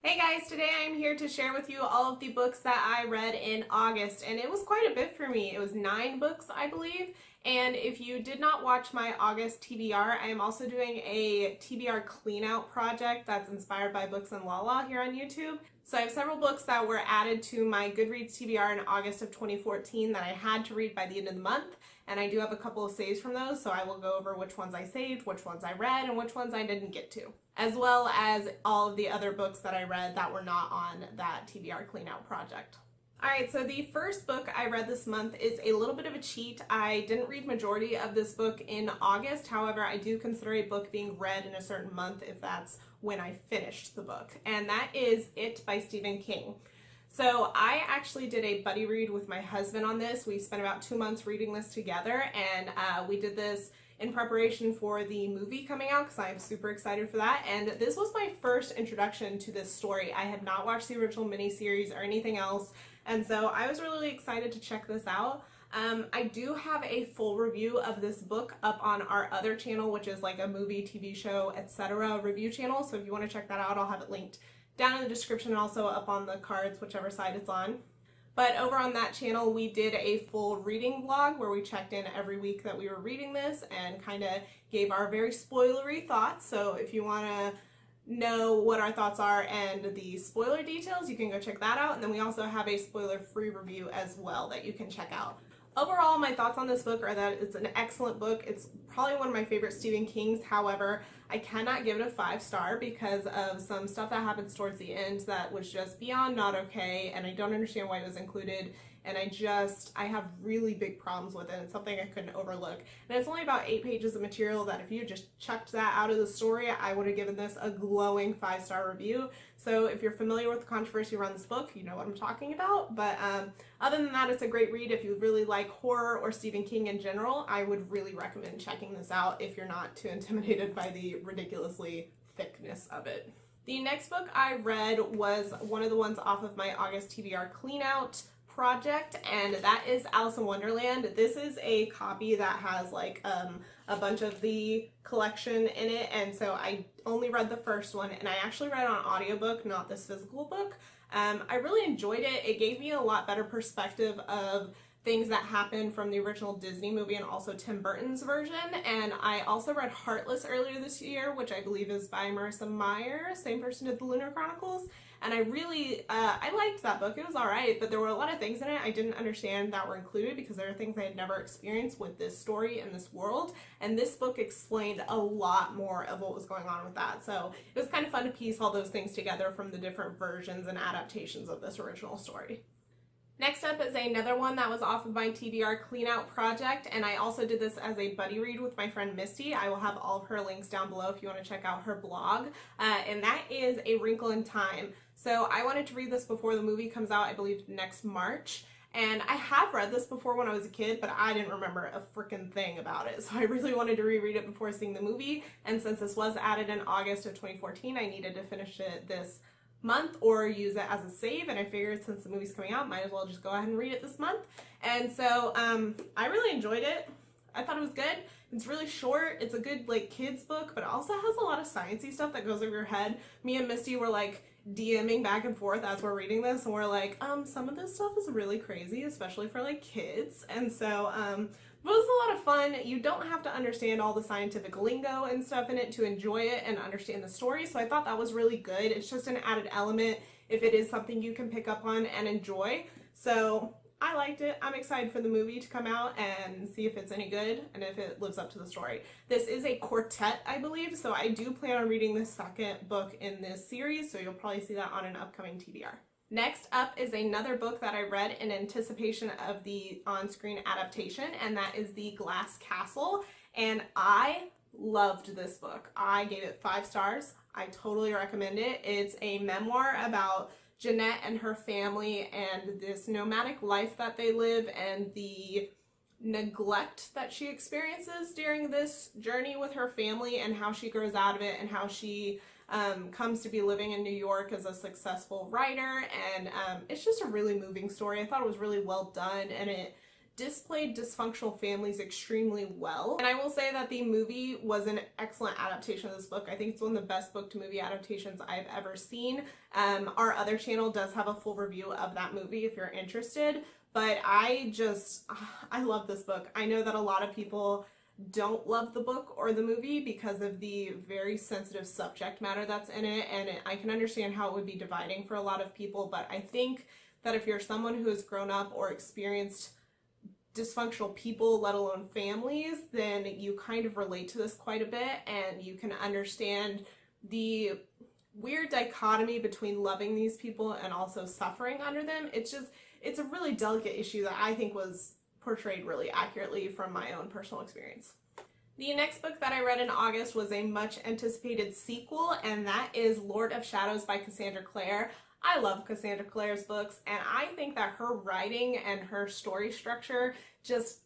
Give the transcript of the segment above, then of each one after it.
Hey guys, today I'm here to share with you all of the books that I read in August, and it was quite a bit for me. It was 9 books, I believe, and if you did not watch my August TBR, I am also doing a TBR Clean Out project that's inspired by Books and Lala here on YouTube. So I have several books that were added to my Goodreads TBR in August of 2014 that I had to read by the end of the month, and I do have a couple of saves from those, so I will go over which ones I saved, which ones I read, and which ones I didn't get to, as well as all of the other books that I read that were not on that TBR Clean Out project. Alright, so the first book I read this month is a little bit of a cheat. I didn't read majority of this book in August, however, I do consider a book being read in a certain month if that's when I finished the book, and that is It by Stephen King. So I actually did a buddy read with my husband on this. We spent about 2 months reading this together, and we did this in preparation for the movie coming out because I'm super excited for that. And this was my first introduction to this story. I had not watched the original miniseries or anything else, and so I was really excited to check this out. I do have a full review of this book up on our other channel, which is like a movie, TV show, etc. review channel. So if you want to check that out, I'll have it linked down in the description and also up on the cards, whichever side it's on. But over on that channel, we did a full reading vlog where we checked in every week that we were reading this and kind of gave our very spoilery thoughts. So if you want to know what our thoughts are and the spoiler details, you can go check that out. And then we also have a spoiler-free review as well that you can check out. Overall, my thoughts on this book are that it's an excellent book. It's probably one of my favorite Stephen King's. However, I cannot give it a 5-star because of some stuff that happens towards the end that was just beyond not okay, and I don't understand why it was included, and I have really big problems with it. It's something I couldn't overlook. And it's only about 8 pages of material that if you just chucked that out of the story, I would have given this a glowing 5-star review. So if you're familiar with the controversy around this book, you know what I'm talking about. But other than that, it's a great read. If you really like horror or Stephen King in general, I would really recommend checking this out if you're not too intimidated by the ridiculously thickness of it. The next book I read was one of the ones off of my August TBR Clean Out project, and that is Alice in Wonderland. This is a copy that has like a bunch of the collection in it, and so I only read the first one, and I actually read it on audiobook, not this physical book. I really enjoyed it. It gave me a lot better perspective of things that happened from the original Disney movie and also Tim Burton's version. And I also read Heartless earlier this year, which I believe is by Marissa Meyer, same person did the Lunar Chronicles. And I really, I liked that book. It was alright, but there were a lot of things in it I didn't understand that were included because there are things I had never experienced with this story and this world. And this book explained a lot more of what was going on with that. So it was kind of fun to piece all those things together from the different versions and adaptations of this original story. Next up is another one that was off of my TBR Clean Out project, and I also did this as a buddy read with my friend Misty. I will have all of her links down below if you want to check out her blog, and that is A Wrinkle in Time. So I wanted to read this before the movie comes out, I believe next March, and I have read this before when I was a kid, but I didn't remember a freaking thing about it, so I really wanted to reread it before seeing the movie, and since this was added in August of 2014, I needed to finish it this month or use it as a save, and I figured since the movie's coming out, might as well just go ahead and read it this month. And so I really enjoyed it. I thought it was good. It's really short. It's a good like kids book, but it also has a lot of sciencey stuff that goes over your head. Me and Misty were like DMing back and forth as we're reading this, and we're like, some of this stuff is really crazy, especially for like kids. And so it was a lot of fun. You don't have to understand all the scientific lingo and stuff in it to enjoy it and understand the story, so I thought that was really good. It's just an added element if it is something you can pick up on and enjoy. So I liked it. I'm excited for the movie to come out and see if it's any good and if it lives up to the story. This is a quartet, I believe, so I do plan on reading the second book in this series, so you'll probably see that on an upcoming TBR. Next up is another book that I read in anticipation of the on-screen adaptation, and that is The Glass Castle, and I loved this book. I gave it 5 stars. I totally recommend it. It's a memoir about Jeanette and her family and this nomadic life that they live and the neglect that she experiences during this journey with her family and how she grows out of it and how she comes to be living in New York as a successful writer. And it's just a really moving story. I thought it was really well done, and it displayed dysfunctional families extremely well. And I will say that the movie was an excellent adaptation of this book. I think it's one of the best book to movie adaptations I've ever seen. Our other channel does have a full review of that movie if you're interested, but I love this book. I know that a lot of people don't love the book or the movie because of the very sensitive subject matter that's in it, and I can understand how it would be dividing for a lot of people, but I think that if you're someone who has grown up or experienced dysfunctional people, let alone families, then you kind of relate to this quite a bit, and you can understand the weird dichotomy between loving these people and also suffering under them. It's a really delicate issue that I think was portrayed really accurately from my own personal experience. The next book that I read in August was a much anticipated sequel, and that is Lord of Shadows by Cassandra Clare. I love Cassandra Clare's books, and I think that her writing and her story structure just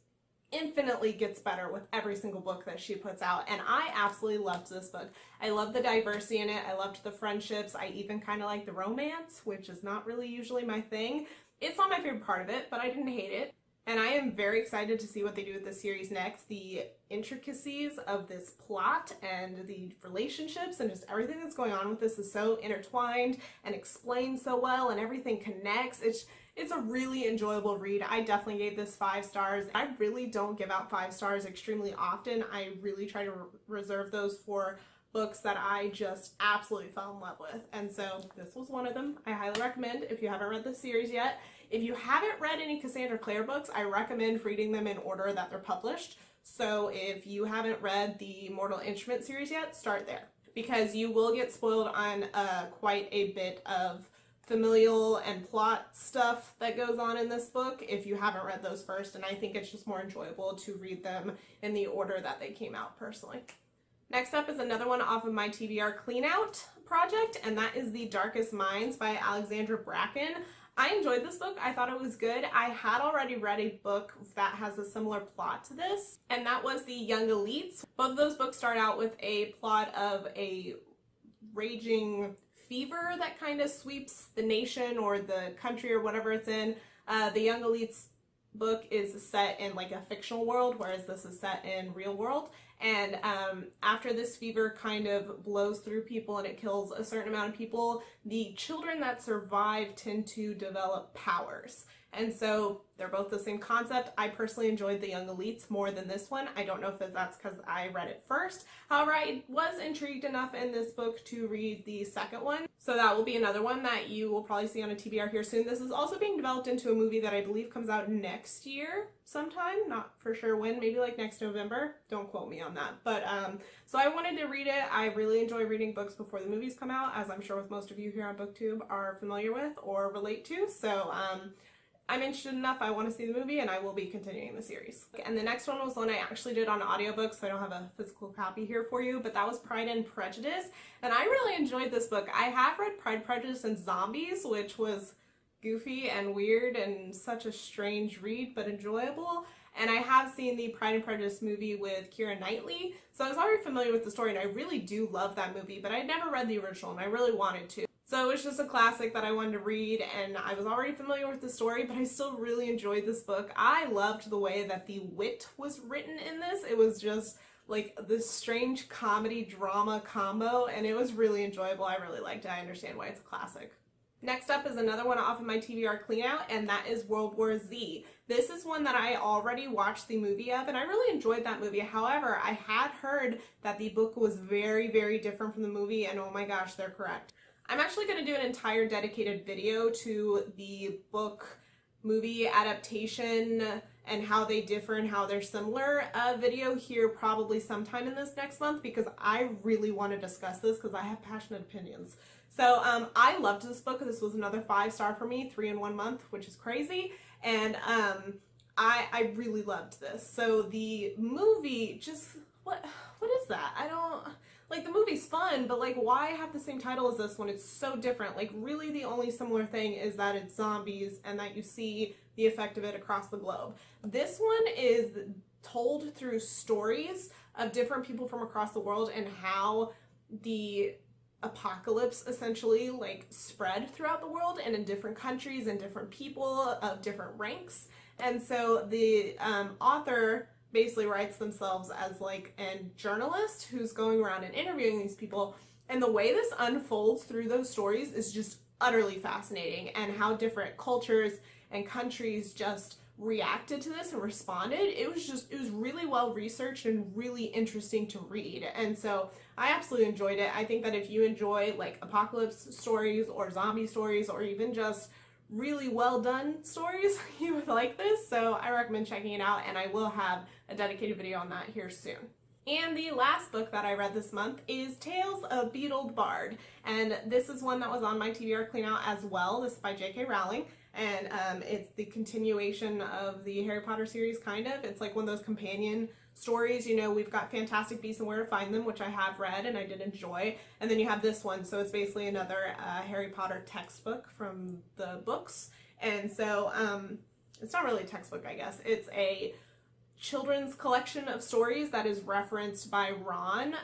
infinitely gets better with every single book that she puts out, and I absolutely loved this book. I loved the diversity in it, I loved the friendships, I even kind of like the romance, which is not really usually my thing. It's not my favorite part of it, but I didn't hate it. And I am very excited to see what they do with this series next. The intricacies of this plot and the relationships and just everything that's going on with this is so intertwined and explained so well, and everything connects. It's a really enjoyable read. I definitely gave this 5 stars. I really don't give out 5 stars extremely often. I really try to reserve those for books that I just absolutely fell in love with. And so this was one of them. I highly recommend if you haven't read this series yet. If you haven't read any Cassandra Clare books, I recommend reading them in order that they're published. So if you haven't read the Mortal Instrument series yet, start there, because you will get spoiled on quite a bit of familial and plot stuff that goes on in this book if you haven't read those first, and I think it's just more enjoyable to read them in the order that they came out personally. Next up is another one off of my TBR Clean Out project, and that is TheDarkest Minds by Alexandra Bracken. I enjoyed this book. I thought it was good. I had already read a book that has a similar plot to this, and that was The Young Elites. Both of those books start out with a plot of a raging fever that kind of sweeps the nation or the country or whatever it's in. The Young Elites book is set in like a fictional world, whereas this is set in real world. And after this fever kind of blows through people and it kills a certain amount of people, the children that survive tend to develop powers. And so they're both the same concept. I personally enjoyed The Young Elites more than this one. I don't know if that's because I read it first. However, I was intrigued enough in this book to read the second one. So that will be another one that you will probably see on a TBR here soon. This is also being developed into a movie that I believe comes out next year sometime. Not for sure when, maybe like next November. Don't quote me on that. But so I wanted to read it. I really enjoy reading books before the movies come out, as I'm sure with most of you here on Booktube are familiar with or relate to. So I'm interested enough, I want to see the movie, and I will be continuing the series. And the next one was one I actually did on audiobook, so I don't have a physical copy here for you, but that was Pride and Prejudice, and I really enjoyed this book. I have read Pride, Prejudice, and Zombies, which was goofy and weird and such a strange read, but enjoyable. And I have seen the Pride and Prejudice movie with Keira Knightley, so I was already familiar with the story, and I really do love that movie, but I'd never read the original, and I really wanted to. So it was just a classic that I wanted to read, and I was already familiar with the story, but I still really enjoyed this book. I loved the way that the wit was written in this. It was just like this strange comedy drama combo, and it was really enjoyable. I really liked it. I understand why it's a classic. Next up is another one off of my TBR Clean Out, and that is World War Z. This is one that I already watched the movie of, and I really enjoyed that movie. However, I had heard that the book was very, very different from the movie, and oh my gosh, they're correct. I'm actually going to do an entire dedicated video to the book movie adaptation and how they differ and how they're similar video here probably sometime in this next month, because I really want to discuss this because I have passionate opinions. So I loved this book. This was another 5-star for me, 3 in 1 month, which is crazy. And I really loved this. So the movie just, what is that? I don't... Like, the movie's fun, but, like, why have the same title as this when it's so different? Like, really the only similar thing is that it's zombies and that you see the effect of it across the globe. This one is told through stories of different people from across the world and how the apocalypse essentially, like, spread throughout the world and in different countries and different people of different ranks. And so the author basically writes themselves as like a journalist who's going around and interviewing these people. And the way this unfolds through those stories is just utterly fascinating, and how different cultures and countries just reacted to this and responded. It was really well researched and really interesting to read. And so I absolutely enjoyed it. I think that if you enjoy like apocalypse stories or zombie stories or even just really well done stories, you would like this. So I recommend checking it out, and I will have a dedicated video on that here soon. And the last book that I read this month is Tales of Beedle the Bard. And this is one that was on my TBR Clean Out as well. This is by J.K. Rowling. And it's the continuation of the Harry Potter series, kind of. It's like one of those companion stories. You know, we've got Fantastic Beasts and Where to Find Them, which I have read and I did enjoy. And then you have this one. So it's basically another Harry Potter textbook from the books. And so it's not really a textbook, I guess. It's a children's collection of stories that is referenced by Ron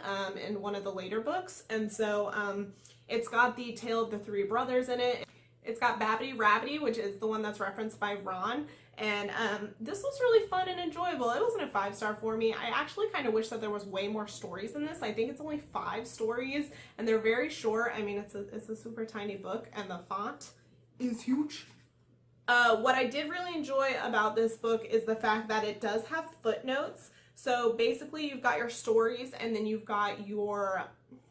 in one of the later books. And so it's got the tale of the three brothers in it. It's got Babbity Rabbity, which is the one that's referenced by Ron. And this was really fun and enjoyable. It wasn't a 5-star for me. I actually kind of wish that there was way more stories in this. I think it's only 5 stories, and they're very short. I mean, it's a super tiny book, and the font is huge. What I did really enjoy about this book is the fact that it does have footnotes. So basically you've got your stories, and then you've got your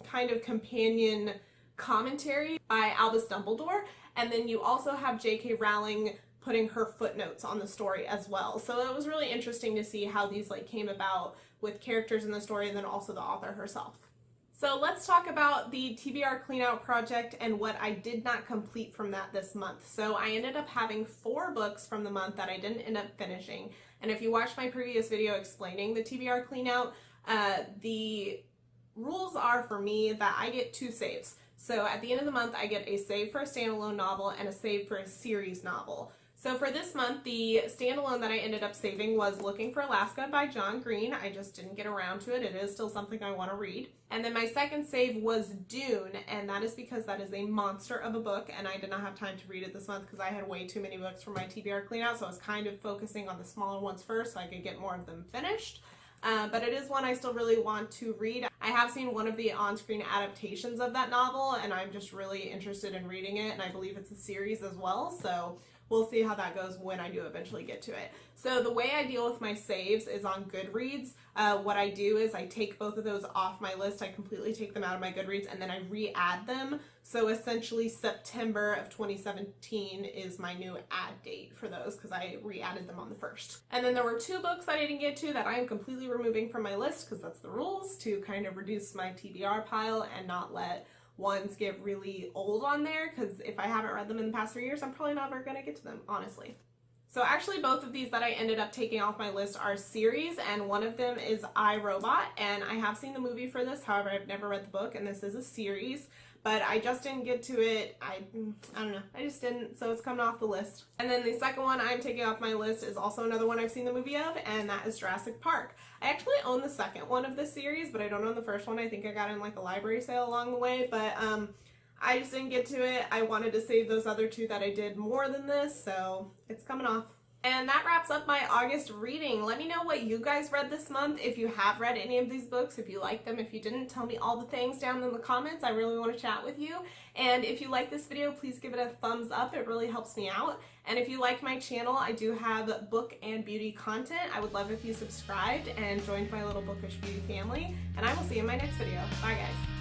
kind of companion commentary by Albus Dumbledore, and then you also have J.K. Rowling putting her footnotes on the story as well. So it was really interesting to see how these like came about with characters in the story and then also the author herself. So let's talk about the TBR Clean Out project and what I did not complete from that this month. So I ended up having 4 books from the month that I didn't end up finishing. And if you watched my previous video explaining the TBR Clean Out, the rules are for me that I get 2 saves. So at the end of the month, I get a save for a standalone novel and a save for a series novel. So for this month, the standalone that I ended up saving was Looking for Alaska by John Green. I just didn't get around to it. It is still something I want to read. And then my second save was Dune, and that is because that is a monster of a book, and I did not have time to read it this month because I had way too many books for my TBR Clean Out, so I was kind of focusing on the smaller ones first so I could get more of them finished. But it is one I still really want to read. I have seen one of the on-screen adaptations of that novel, and I'm just really interested in reading it, and I believe it's a series as well, so we'll see how that goes when I do eventually get to it. So the way I deal with my saves is on Goodreads. What I do is I take both of those off my list. I completely take them out of my Goodreads, and then I re-add them. So essentially September of 2017 is my new add date for those because I re-added them on the 1st. And then there were 2 books I didn't get to that I am completely removing from my list because that's the rules, to kind of reduce my TBR pile and not let ones get really old on there, because if I haven't read them in the past 3 years, I'm probably never going to get to them, honestly. So actually both of these that I ended up taking off my list are series, and one of them is I, Robot, and I have seen the movie for this, however I've never read the book, and this is a series, but I just didn't get to it. I don't know, I just didn't, so it's coming off the list. And then the second one I'm taking off my list is also another one I've seen the movie of, and that is Jurassic Park. I actually own the second one of this series, but I don't own the first one. I think I got it in like a library sale along the way, but I just didn't get to it. I wanted to save those other 2 that I did more than this, so it's coming off. And that wraps up my August reading. Let me know what you guys read this month, if you have read any of these books, if you like them. If you didn't, tell me all the things down in the comments. I really want to chat with you. And if you like this video, please give it a thumbs up. It really helps me out. And if you like my channel, I do have book and beauty content. I would love if you subscribed and joined my little bookish beauty family. And I will see you in my next video. Bye, guys.